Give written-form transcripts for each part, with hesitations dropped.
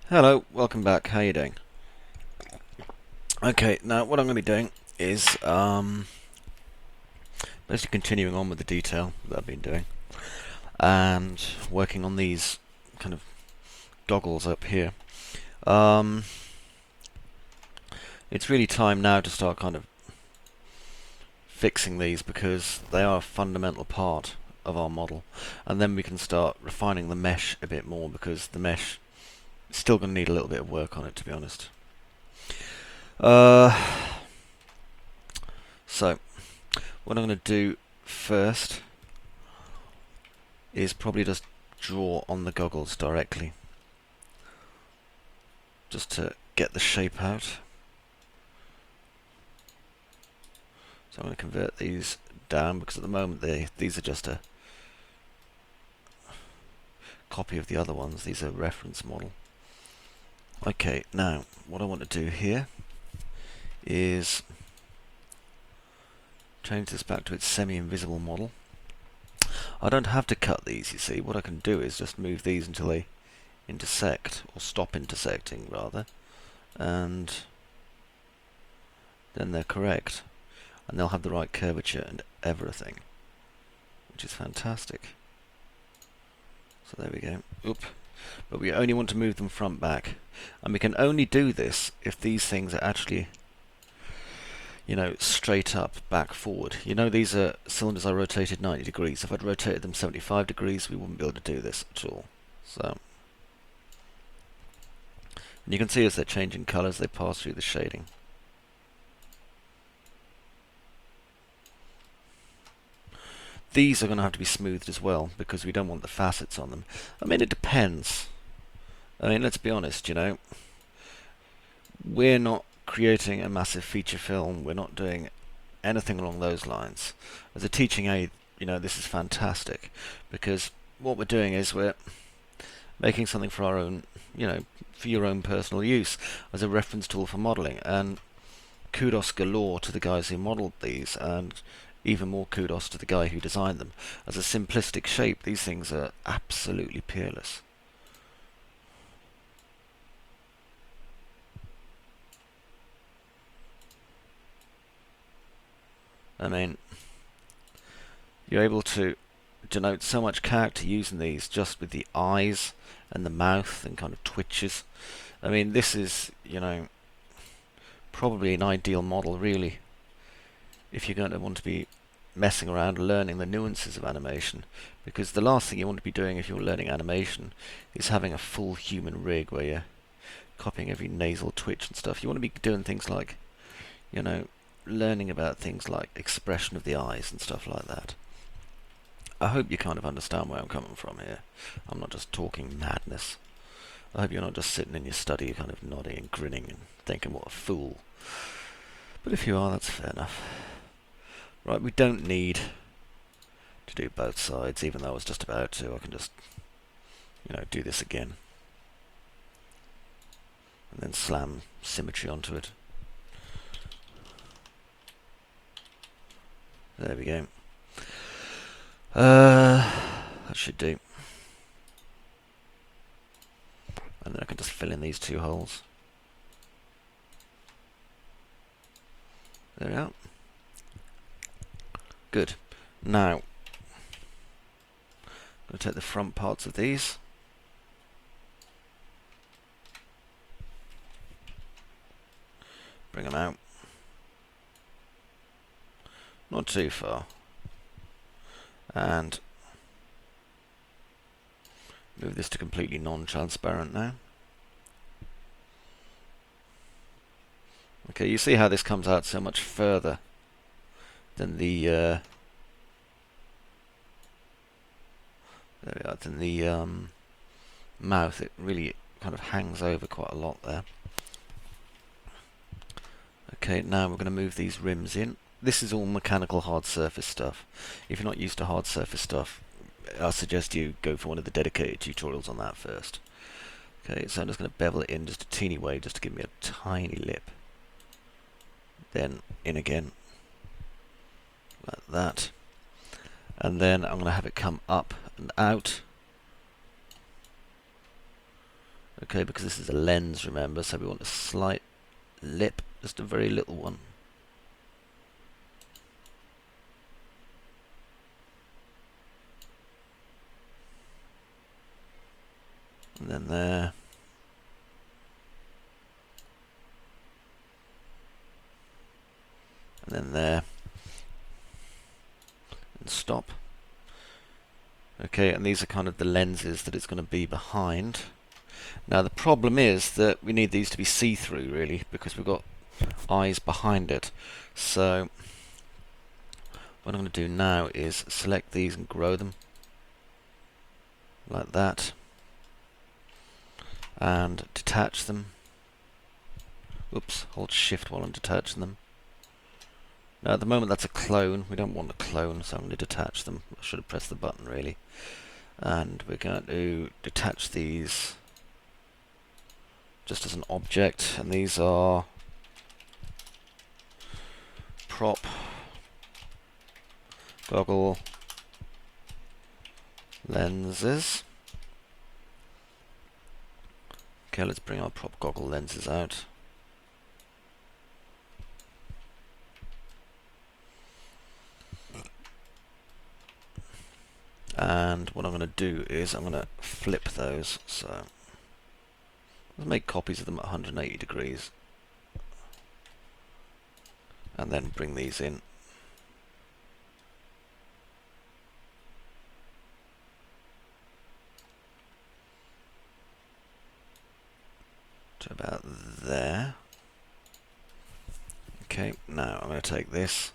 Hello, welcome back. How you doing? Okay, now what I'm going to be doing is basically continuing on with the detail that I've been doing and working on these kind of goggles up here. Um, it's really time now to start kind of fixing these because they are a fundamental part of our model, and then we can start refining the mesh a bit more because the mesh is still going to need a little bit of work on it, to be honest. Uh, so what I'm going to do first is probably just draw on the goggles directly, just to get the shape out. So I'm going to convert these down because at the moment these are just a copy of the other ones. These are reference model. Okay, now what I want to do here is change this back to its semi-invisible model. I don't have to cut these, you see. What I can do is just move these until they intersect, or stop intersecting rather, and then they're correct, and they'll have the right curvature and everything, which is fantastic. So there we go. Oop. But we only want to move them front back, and we can only do this if these things are actually, you know, straight up, back forward. You know, these are cylinders I rotated 90 degrees. If I'd rotated them 75 degrees, we wouldn't be able to do this at all. So, and you can see as they're changing colours, they pass through the shading. These are going to have to be smoothed as well because we don't want the facets on them. I mean, it depends. I mean, let's be honest, you know, we're not creating a massive feature film. We're not doing anything along those lines. As a teaching aid, you know, this is fantastic because what we're doing is we're making something for our own, you know, for your own personal use as a reference tool for modeling. And kudos galore to the guys who modeled these, and even more kudos to the guy who designed them. As a simplistic shape, these things are absolutely peerless. I mean, you're able to denote so much character using these just with the eyes and the mouth and kind of twitches. I mean, this is, you know, probably an ideal model, really, if you're going to want to be messing around learning the nuances of animation, because the last thing you want to be doing if you're learning animation is having a full human rig where you're copying every nasal twitch and stuff. You want to be doing things like, you know, learning about things like expression of the eyes and stuff like that. I hope you kind of understand where I'm coming from here. I'm not just talking madness. I hope you're not just sitting in your study kind of nodding and grinning and thinking what a fool. But if you are, that's fair enough. Right, we don't need to do both sides, even though I was just about to. I can just, you know, do this again. And then slam symmetry onto it. There we go. That should do. And then I can just fill in these two holes. There we are. Good. Now, I'm going to take the front parts of these. Bring them out. Not too far. And move this to completely non-transparent now. Okay, you see how this comes out so much further than the there we are, than the mouth. It really kind of hangs over quite a lot there. Okay, now we're going to move these rims in. This is all mechanical hard surface stuff. If you're not used to hard surface stuff, I suggest you go for one of the dedicated tutorials on that first. Okay, so I'm just going to bevel it in just a teeny way, just to give me a tiny lip. Then in again, like that. And then I'm going to have it come up and out. Okay, because this is a lens, remember, so we want a slight lip, just a very little one. And then there. And then there. And stop. Okay, and these are kind of the lenses that it's going to be behind. Now the problem is that we need these to be see-through, really, because we've got eyes behind it. So what I'm going to do now is select these and grow them like that, and detach them. Oops, hold shift while I'm detaching them. Now at the moment that's a clone. We don't want a clone, so I'm going to detach them. I should have pressed the button really. And we're going to detach these just as an object, and these are prop goggle lenses. Okay, let's bring our prop goggle lenses out. And what I'm going to do is I'm going to flip those. So let's make copies of them at 180 degrees. And then bring these in. To about there. Okay, now I'm going to take this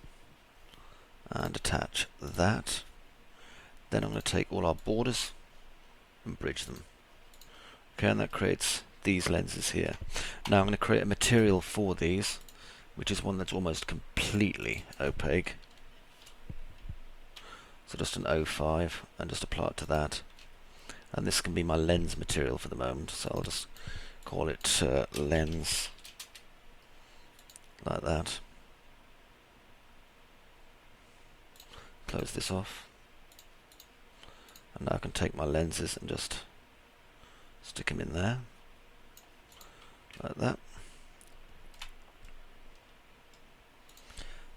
and attach that. Then I'm going to take all our borders and bridge them. Okay, and that creates these lenses here. Now I'm going to create a material for these, which is one that's almost completely opaque. So just an 05 and just apply it to that. And this can be my lens material for the moment, so I'll just call it lens, like that. Close this off. And now I can take my lenses and just stick them in there, like that.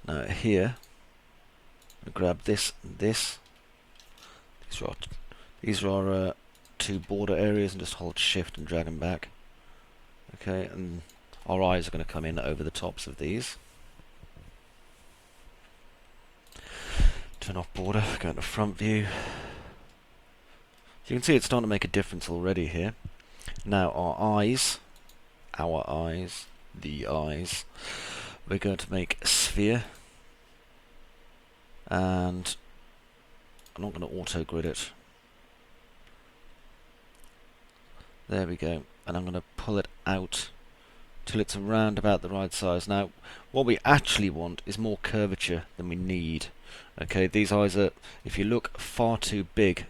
Now here, I'm going to grab this and this. These are two border areas, and just hold shift and drag them back. Okay, and our eyes are going to come in over the tops of these. Turn off border, go into front view. So you can see it's starting to make a difference already here. Now our eyes, the eyes, we're going to make a sphere, and I'm not going to auto grid it. There we go, and I'm going to pull it out till it's around about the right size. Now what we actually want is more curvature than we need. Okay, these eyes are, if you look, far too big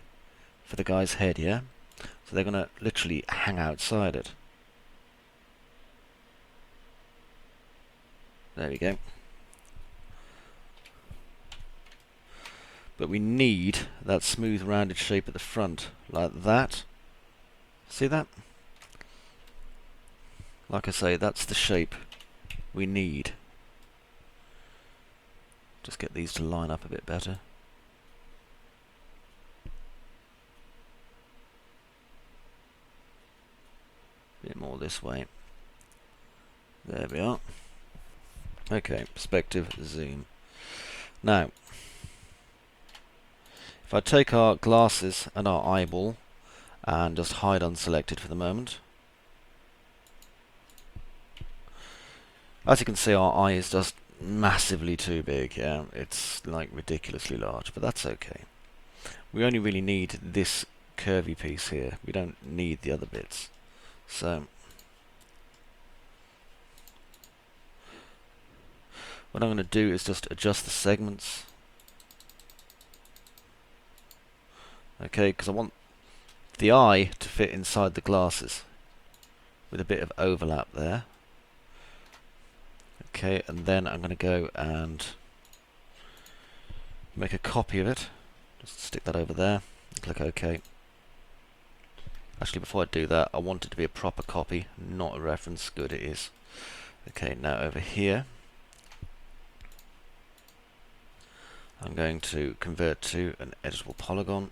for the guy's head, yeah? So they're going to literally hang outside it. There we go. But we need that smooth rounded shape at the front, like that. See that? Like I say, that's the shape we need. Just get these to line up a bit better. A bit more this way. There we are. Okay, perspective, zoom. Now, if I take our glasses and our eyeball and just hide unselected for the moment, as you can see, our eye is just massively too big. Yeah, it's like ridiculously large, but that's okay. We only really need this curvy piece here. We don't need the other bits. So what I'm going to do is just adjust the segments. Okay, because I want the eye to fit inside the glasses with a bit of overlap there. Okay, and then I'm going to go and make a copy of it. Just stick that over there and click OK. Actually, before I do that, I want it to be a proper copy, not a reference. Good, it is. Okay, now over here, I'm going to convert to an editable polygon.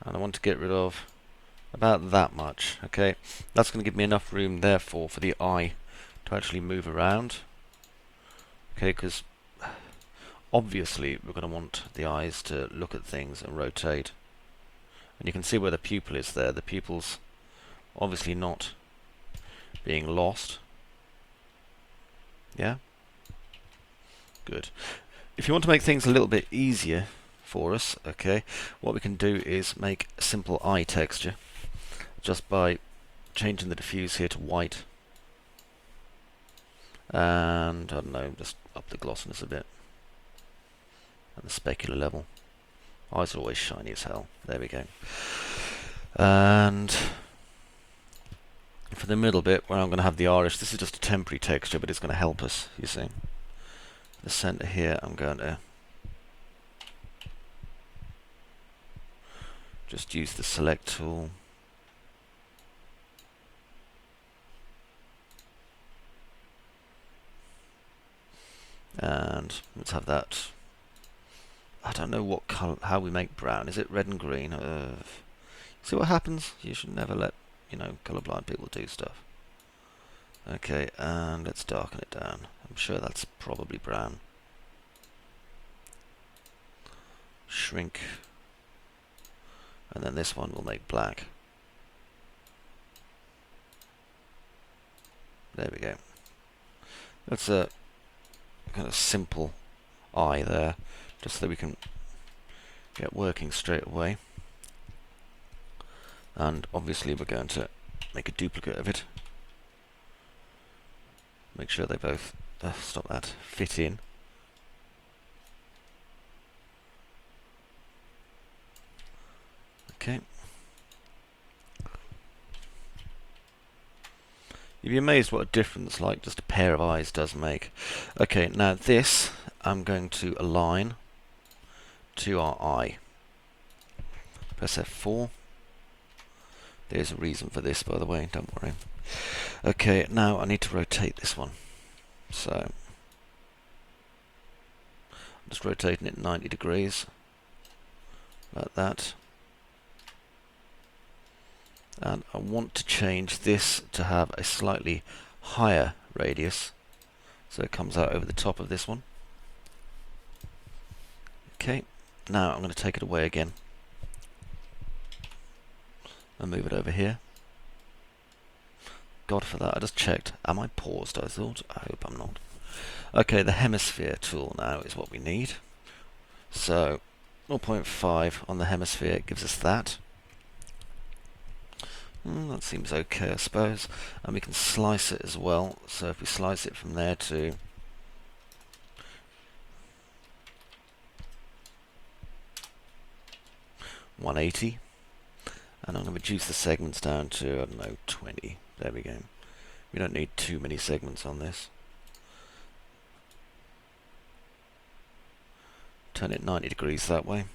And I want to get rid of about that much. Okay, that's going to give me enough room, therefore, for the eye to actually move around. Okay, because obviously we're going to want the eyes to look at things and rotate. And you can see where the pupil is there. The pupil's obviously not being lost. Yeah? Good. If you want to make things a little bit easier for us, okay, what we can do is make a simple eye texture just by changing the diffuse here to white. And, I don't know, just up the glossiness a bit. At the specular level. Eyes are always shiny as hell. There we go. And for the middle bit, where I'm going to have the iris, this is just a temporary texture, but it's going to help us, you see. The center here, I'm going to just use the select tool. And let's have that. I don't know what color, how we make brown. Is it red and green? See what happens? You should never let, colorblind people do stuff. Okay, and let's darken it down. I'm sure that's probably brown. Shrink. And then this one will make black. There we go. That's a kind of simple eye there, just so that we can get working straight away. And obviously we're going to make a duplicate of it. Make sure they both, stop that, fit in. Okay. You'd be amazed what a difference like just a pair of eyes does make. Okay, now this I'm going to align to our eye. Press F4. There's a reason for this, by the way, don't worry. Okay, now I need to rotate this one. So, I'm just rotating it 90 degrees, like that. And I want to change this to have a slightly higher radius, so it comes out over the top of this one. Okay, now I'm going to take it away again and move it over here. God for that, I just checked. Am I paused, I thought? I hope I'm not. Okay, the hemisphere tool now is what we need. So 0.5 on the hemisphere gives us that. That seems okay, I suppose. And we can slice it as well. So if we slice it from there to 180, and I'm going to reduce the segments down to, I don't know, 20. There we go. We don't need too many segments on this. Turn it 90 degrees that way.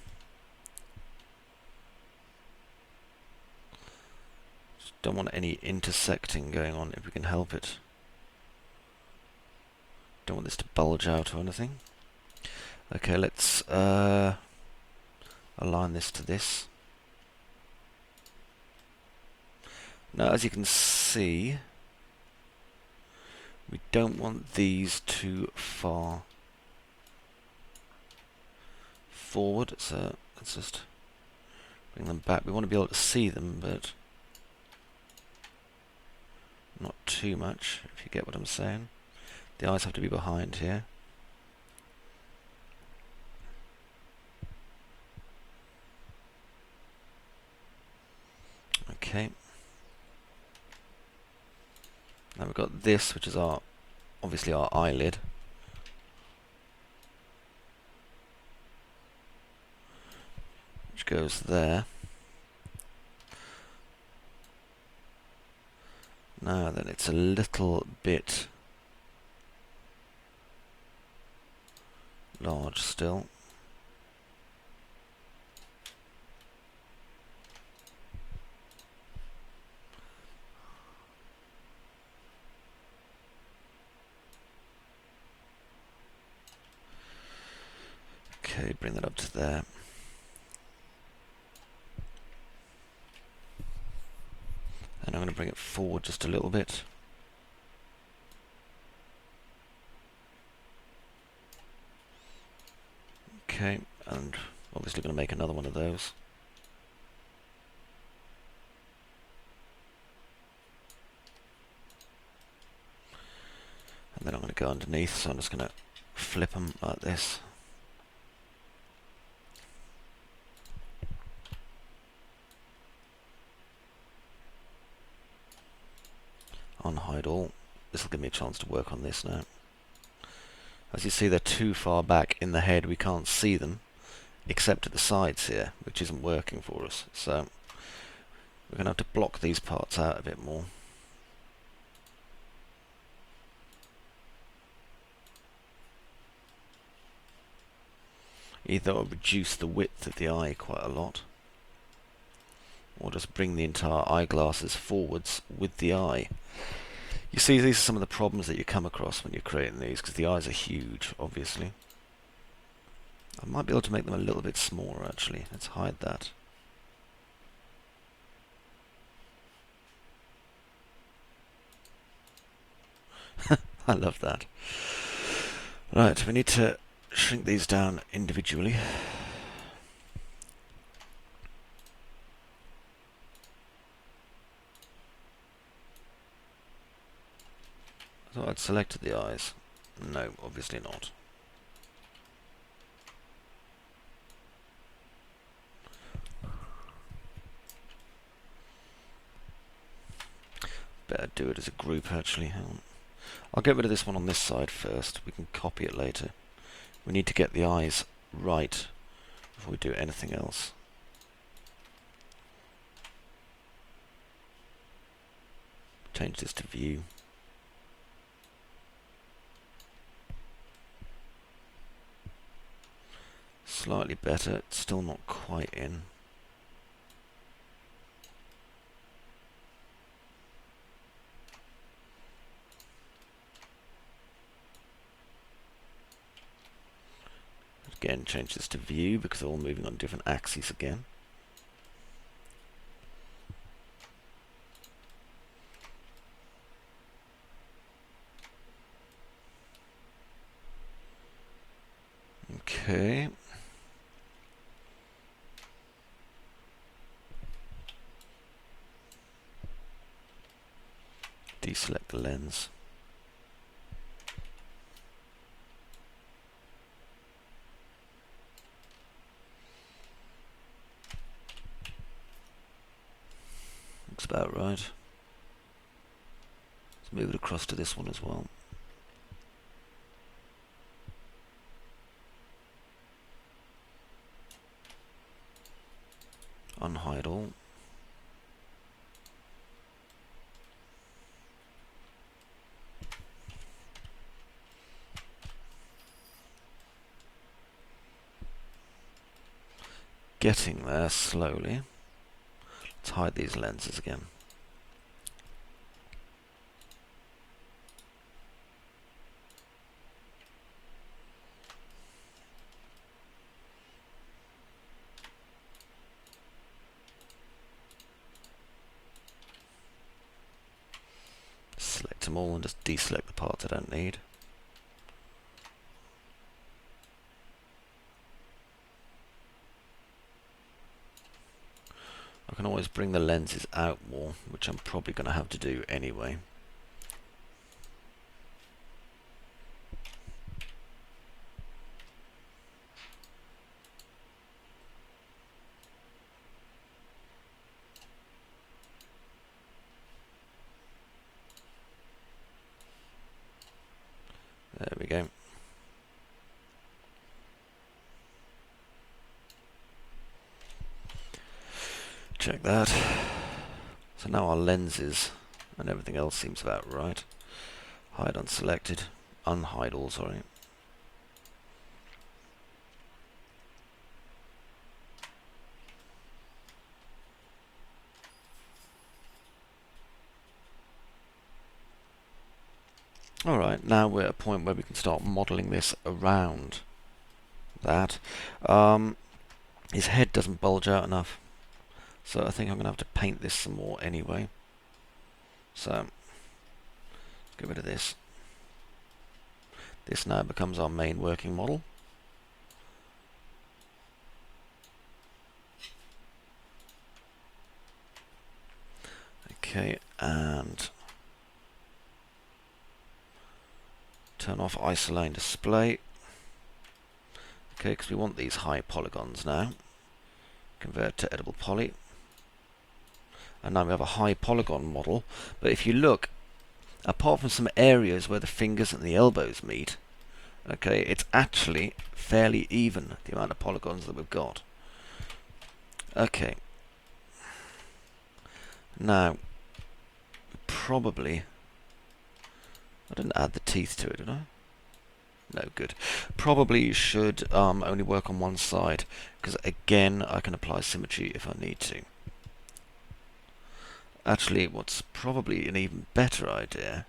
Just don't want any intersecting going on if we can help it. Don't want this to bulge out or anything. Okay, let's align this to this. Now, as you can see, we don't want these too far forward, so let's just bring them back. We want to be able to see them, but not too much, if you get what I'm saying. The eyes have to be behind here. Okay. Now we've got this, which is obviously our eyelid. Which goes there. Now then, it's a little bit large still. Okay, bring that up to there. And I'm going to bring it forward just a little bit. Okay, and obviously going to make another one of those. And then I'm going to go underneath, so I'm just going to flip them like this. Unhide all. This will give me a chance to work on this now. As you see, they're too far back in the head. We can't see them, except at the sides here, which isn't working for us. So we're going to have to block these parts out a bit more. Either I'll reduce the width of the eye quite a lot, or just bring the entire eyeglasses forwards with the eye. You see, these are some of the problems that you come across when you're creating these, because the eyes are huge, obviously. I might be able to make them a little bit smaller, actually. Let's hide that. I love that. Right, we need to shrink these down individually. I thought I'd selected the eyes. No, obviously not. Better do it as a group, actually. Hang on. I'll get rid of this one on this side first. We can copy it later. We need to get the eyes right before we do anything else. Change this to view. Slightly better, it's still not quite in. Again, change this to view because they're all moving on different axes again. Okay. Deselect the lens. Looks about right. Let's move it across to this one as well. Unhide all. Getting there slowly. Let's hide these lenses again. Select them all and just deselect the parts I don't need. I can always bring the lenses out more, which I'm probably going to have to do anyway. There we go. Check that. So now our lenses and everything else seems about right. Hide unselected. Unhide all, sorry. Alright, now we're at a point where we can start modelling this around that. His head doesn't bulge out enough, so I think I'm going to have to paint this some more anyway. So, get rid of this. This now becomes our main working model. Okay, and turn off isoline display. Okay, because we want these high polygons now. Convert to edible poly. And now we have a high polygon model. But if you look, apart from some areas where the fingers and the elbows meet, okay, it's actually fairly even, the amount of polygons that we've got. Okay. Now, probably... I didn't add the teeth to it, did I? No, good. Probably you should only work on one side, because again, I can apply symmetry if I need to. Actually, what's probably an even better idea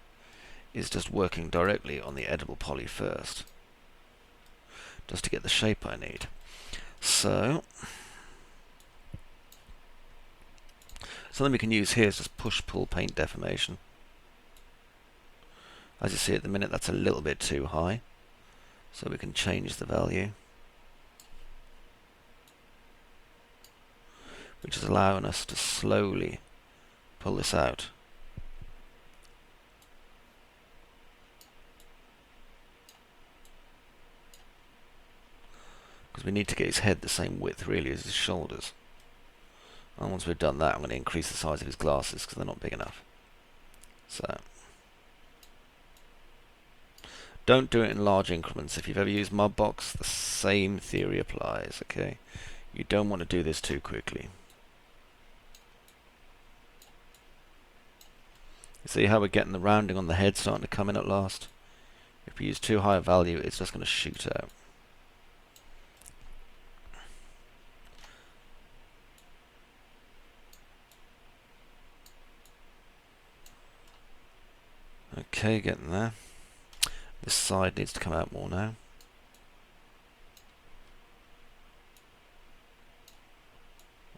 is just working directly on the edible poly first, just to get the shape I need. So, something we can use here is just push-pull paint deformation. As you see at the minute, that's a little bit too high, so we can change the value, which is allowing us to slowly pull this out. Because we need to get his head the same width, really, as his shoulders. And once we've done that, I'm going to increase the size of his glasses, because they're not big enough. So, don't do it in large increments. If you've ever used Mudbox, the same theory applies, okay? You don't want to do this too quickly. You see how we're getting the rounding on the head starting to come in at last? If we use too high a value, it's just going to shoot out. Okay, getting there. This side needs to come out more now.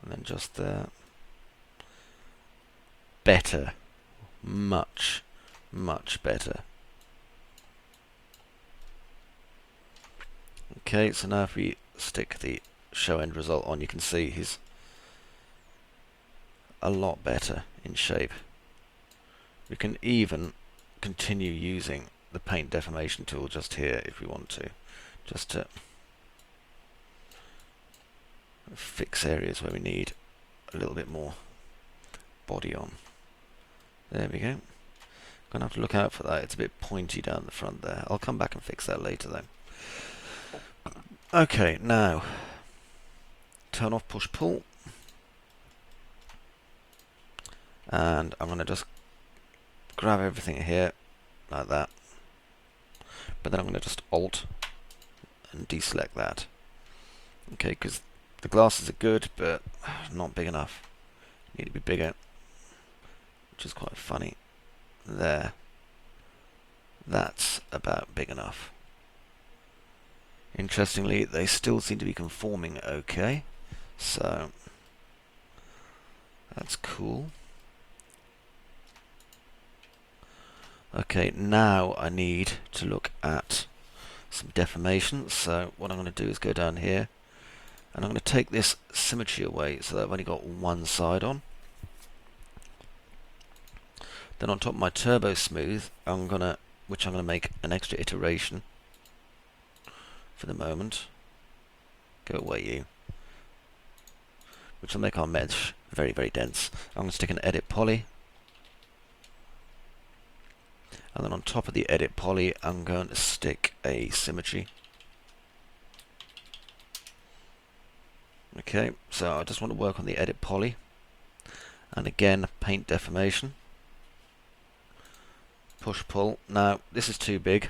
And then just there. Better. Much, much better. Okay, so now if we stick the show end result on, you can see he's a lot better in shape. We can even continue using the paint deformation tool just here if we want to, just to fix areas where we need a little bit more body on. There we go. Gonna have to look out for that. It's a bit pointy down the front there. I'll come back and fix that later though. Okay, now turn off push pull, and I'm gonna just grab everything here like that, but then I'm gonna just Alt and deselect that. Okay, because the glasses are good, but not big enough. Need to be bigger, which is quite funny. There. That's about big enough. Interestingly, they still seem to be conforming okay, so that's cool. Okay, now I need to look at some deformation, so what I'm going to do is go down here, and I'm going to take this symmetry away so that I've only got one side on. Then on top of my turbo smooth, which I'm gonna make an extra iteration for the moment. Go away, you. Which will make our mesh very, very dense. I'm gonna stick an edit poly, and then on top of the edit poly, I'm going to stick a symmetry. Okay, so I just want to work on the edit poly, and again paint deformation. Push pull. Now this is too big,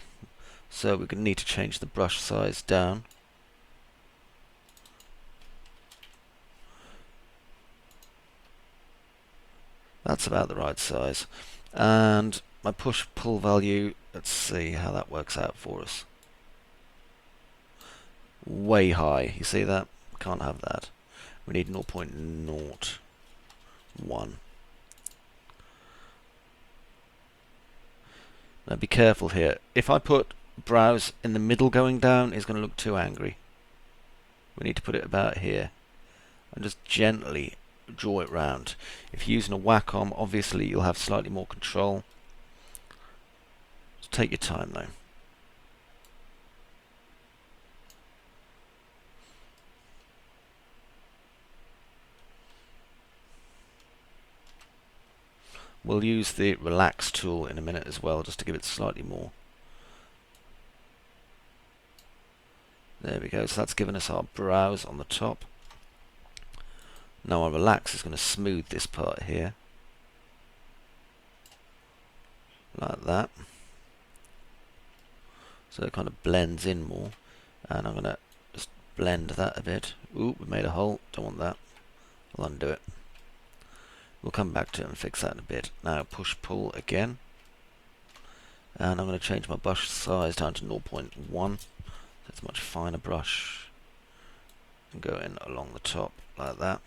so we're going to need to change the brush size down. That's about the right size. And my push pull value, Let's see how that works out for us. Way high. You see that? Can't have that. We need 0.01. Now be careful here. If I put brows in the middle going down, it's going to look too angry. We need to put it about here. And just gently draw it round. If you're using a Wacom, obviously you'll have slightly more control. Just take your time though. We'll use the relax tool in a minute as well, just to give it slightly more. There we go, so that's given us our brows on the top. Now our relax is going to smooth this part here. Like that. So it kind of blends in more. And I'm going to just blend that a bit. Ooh, we made a hole, don't want that. I'll undo it. We'll come back to it and fix that in a bit. Now push pull again. And I'm going to change my brush size down to 0.1. So it's a much finer brush. And go in along the top like that.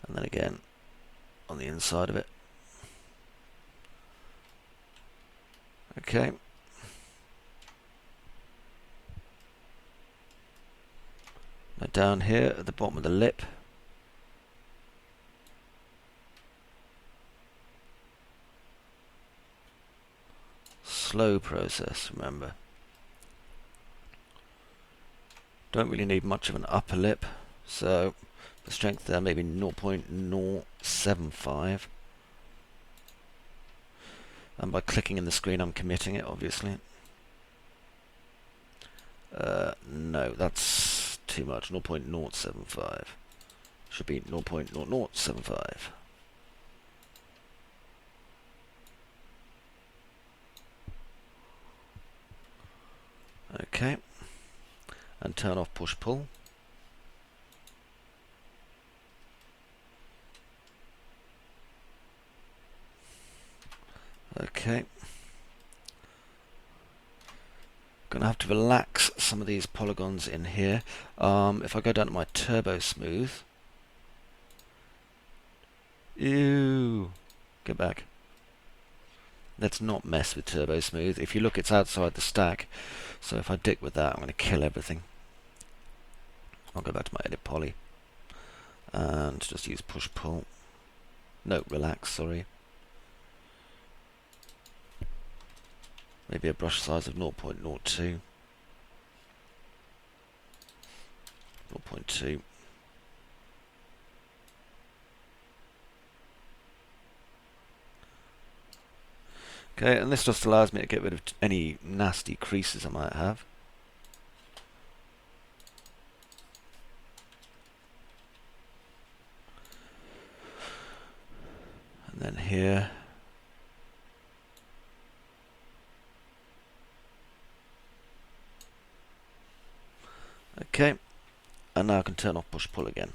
And then again on the inside of it. Okay. Now down here at the bottom of the lip. Slow process, remember. Don't really need much of an upper lip, so the strength there maybe 0.075. And by clicking in the screen I'm committing it, obviously. No, that's too much. 0.075. Should be 0.0075. Okay, and turn off push pull. Okay, gonna have to relax some of these polygons in here. If I go down to my turbo smooth, ew, get back. Let's not mess with turbo smooth. If you look, it's outside the stack. So if I dick with that, I'm going to kill everything. I'll go back to my edit poly and just use push pull. No, relax, sorry. Maybe a brush size of 0.02. 0.2. Okay, and this just allows me to get rid of any nasty creases I might have. And then here. Okay, and now I can turn off push pull again.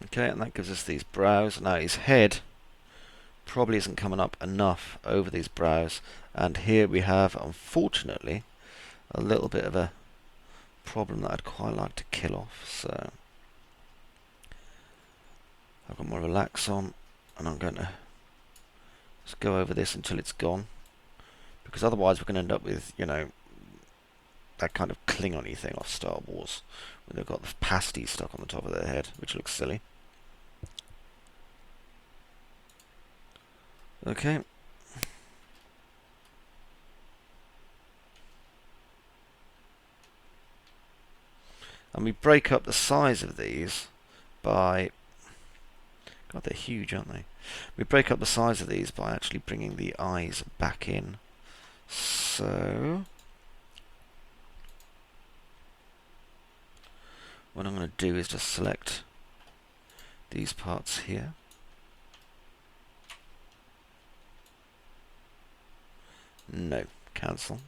Okay, and that gives us these brows. Now his head probably isn't coming up enough over these brows, and here we have, unfortunately, a little bit of a problem that I'd quite like to kill off. So I've got my relax on, and I'm going to just go over this until it's gone, because otherwise we're going to end up with, you know, that kind of Klingon-y thing off Star Wars, where they've got the pasty stuck on the top of their head, which looks silly. Okay. And we break up the size of these by... God, they're huge, aren't they? We break up the size of these by actually bringing the eyes back in. So... what I'm going to do is just select these parts here. No, cancel.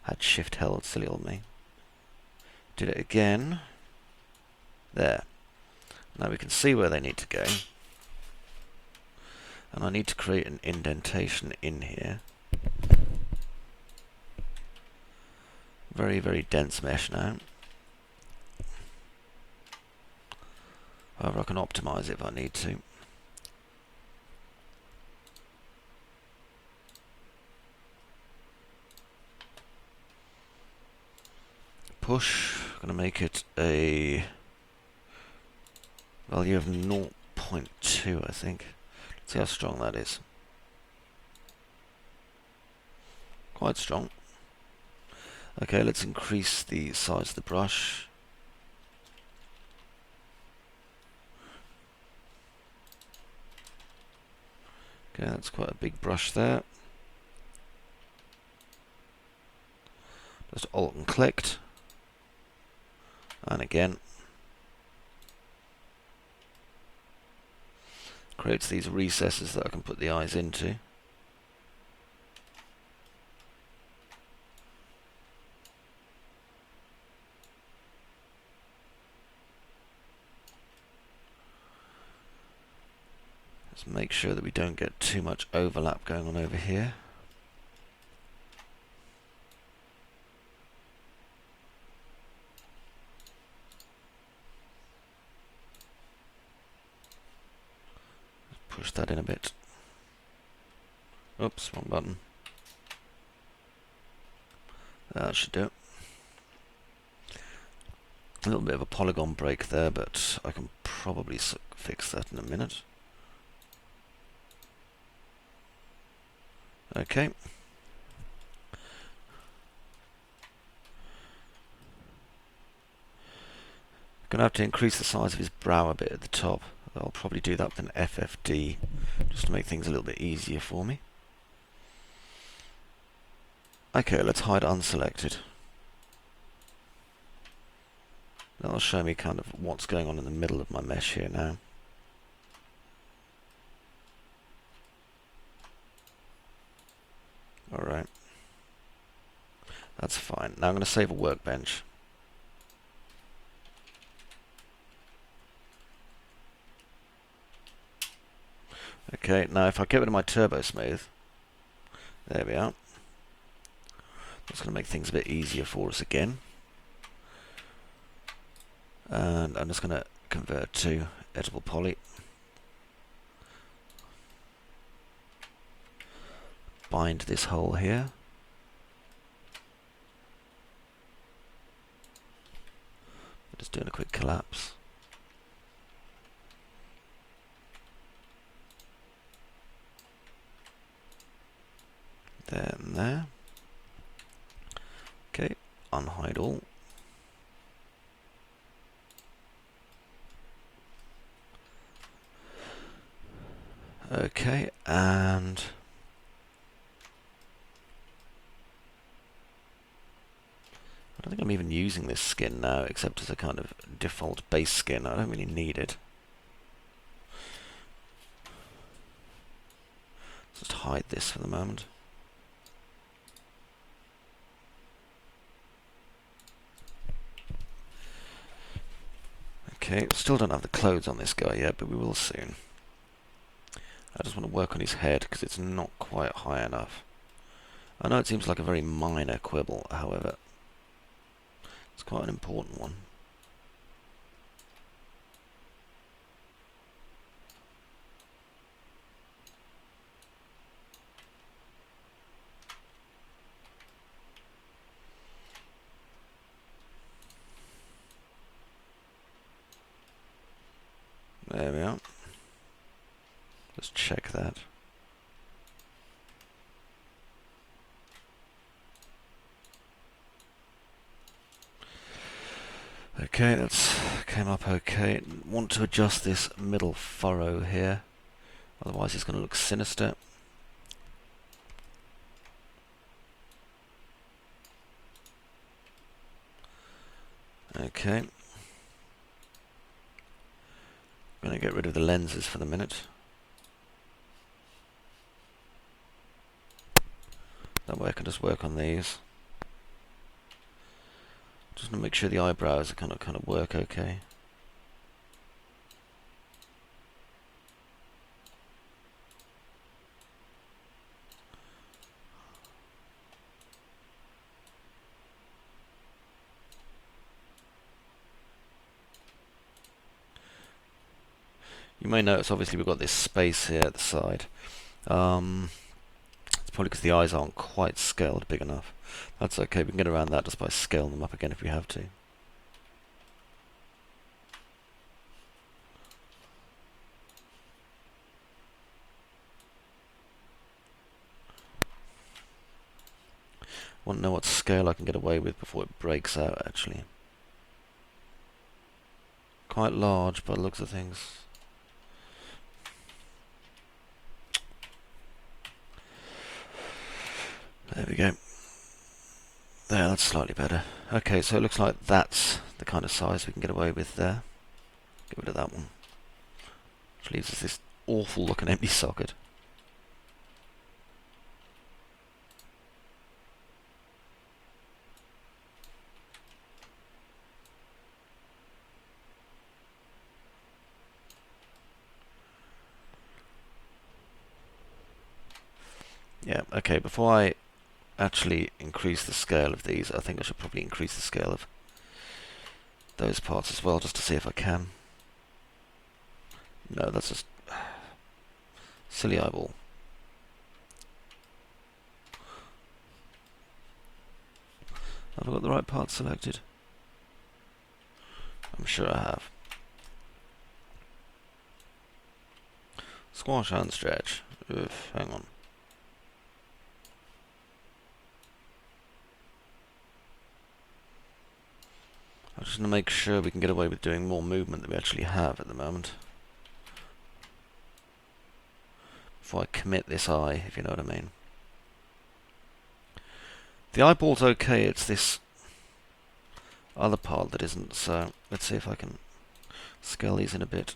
Had shift held, silly old me. Did it again. There. Now we can see where they need to go. And I need to create an indentation in here. Very, very dense mesh now. However, I can optimize it if I need to. Push, I'm going to make it a value of 0.2, I think. Let's see how strong that is. Quite strong. Okay, let's increase the size of the brush. Okay, that's quite a big brush there. Just Alt and clicked. And again. Creates these recesses that I can put the eyes into. Let's make sure that we don't get too much overlap going on over here. Push that in a bit. Oops, wrong button. That should do it. A little bit of a polygon break there, but I can probably fix that in a minute. Okay. Gonna have to increase the size of his brow a bit at the top. I'll probably do that with an FFD just to make things a little bit easier for me. Okay, let's hide unselected. That'll show me kind of what's going on in the middle of my mesh here now. Alright. That's fine. Now I'm going to save a workbench. Okay, now if I get rid of my turbo smooth, there we are. That's going to make things a bit easier for us again. And I'm just going to convert to editable poly. Bind this hole here. Just doing a quick collapse. There and there. Okay, unhide all. Okay, and I don't think I'm even using this skin now, except as a kind of default base skin. I don't really need it. Let's just hide this for the moment. Okay, still don't have the clothes on this guy yet, but we will soon. I just want to work on his head because it's not quite high enough. I know it seems like a very minor quibble, however, it's quite an important one. There we are. Let's check that. Okay, that's came up okay. Want to adjust this middle furrow here, otherwise it's going to look sinister. Okay. I'm going to get rid of the lenses for the minute. That way I can just work on these. Just want to make sure the eyebrows are kind of work okay. You may notice, obviously, we've got this space here at the side. It's probably because the eyes aren't quite scaled big enough. That's okay, we can get around that just by scaling them up again if we have to. Want to know what scale I can get away with before it breaks out, actually. Quite large by the looks of things. There we go. There, that's slightly better. Okay, so it looks like that's the kind of size we can get away with there. Get rid of that one. Which leaves us this awful looking empty socket. Yeah, okay, before I actually increase the scale of these, I think I should probably increase the scale of those parts as well, just to see if I can. No, that's just silly eyeball. Have I got the right part selected? I'm sure I have. Squash and stretch. Oof, hang on. I'm just going to make sure we can get away with doing more movement than we actually have at the moment. Before I commit this eye, if you know what I mean. The eyeball's okay, it's this other part that isn't, so let's see if I can scale these in a bit.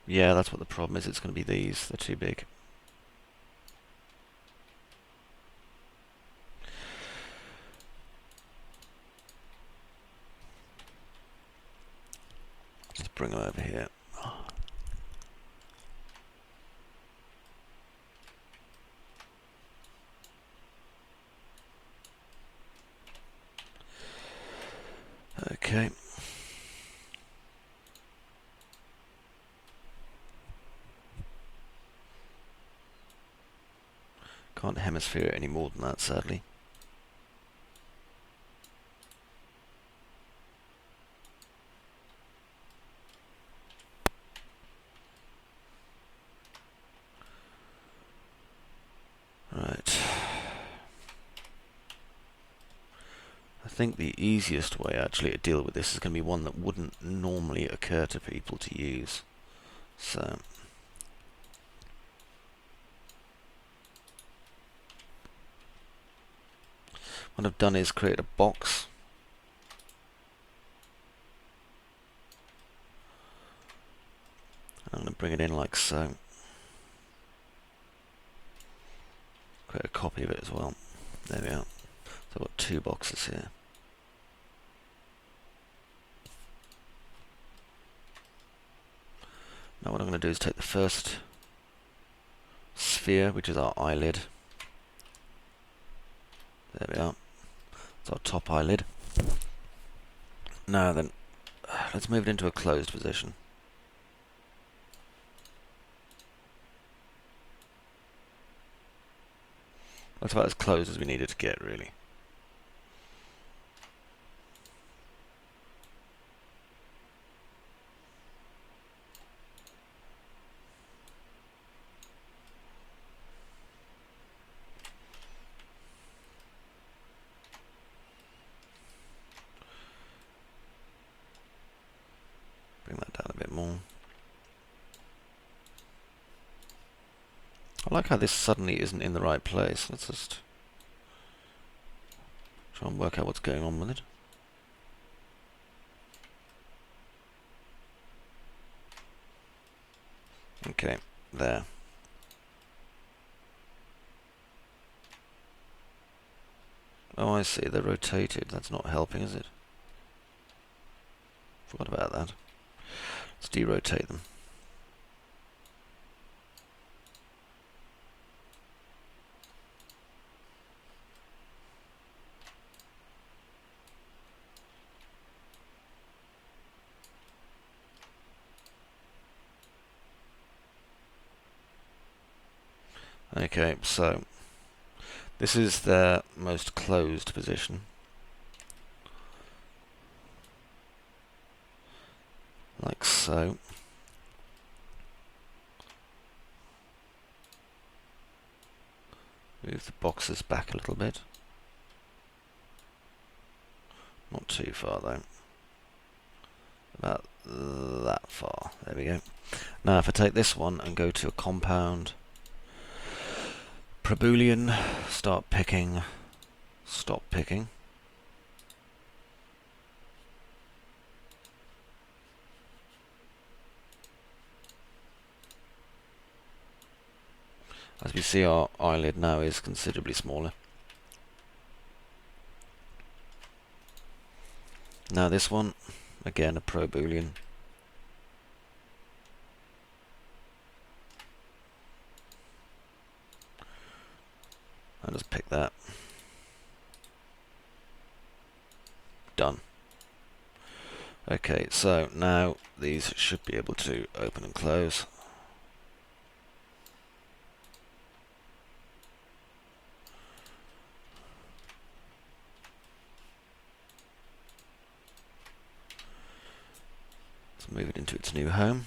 Yeah, that's what the problem is, it's going to be these, they're too big. Let's bring them over here. Okay. Can't hemisphere it any more than that, sadly. Right. I think the easiest way actually to deal with this is going to be one that wouldn't normally occur to people to use. So what I've done is create a box. I'm going to bring it in like so. Create a copy of it as well. There we are. So I've got two boxes here. Now what I'm going to do is take the first sphere, which is our eyelid. There we are. It's our top eyelid. Now then, let's move it into a closed position. That's about as close as we need it to get, really. Bring that down a bit more. I like how this suddenly isn't in the right place. Let's just try and work out what's going on with it. Okay, there. Oh, I see, they're rotated. That's not helping, is it? Forgot about that. Let's derotate them. Okay, so this is their most closed position. Like so. Move the boxes back a little bit. Not too far though. About that far. There we go. Now if I take this one and go to a compound, Boolean, start picking, stop picking. As we see, our eyelid now is considerably smaller. Now this one, again a Boolean. I'll just pick that. Done. Okay, so now these should be able to open and close. Let's move it into its new home.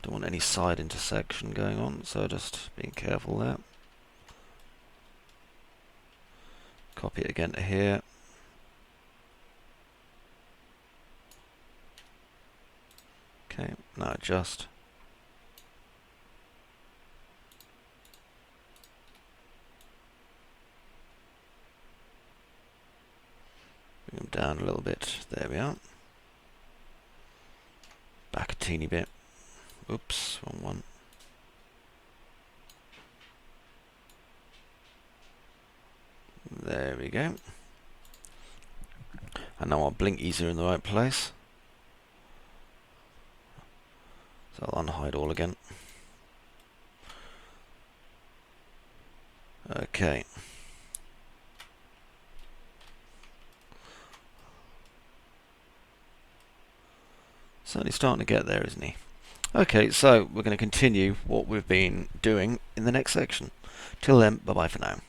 Don't want any side intersection going on, so just being careful there. Copy it again to here. Okay, now adjust. Bring them down a little bit. There we are. Back a teeny bit. Oops, wrong one. There we go. And now our blinkies are in the right place. So I'll unhide all again. Okay. Certainly starting to get there, isn't he? Okay, so we're going to continue what we've been doing in the next section. Till then, bye-bye for now.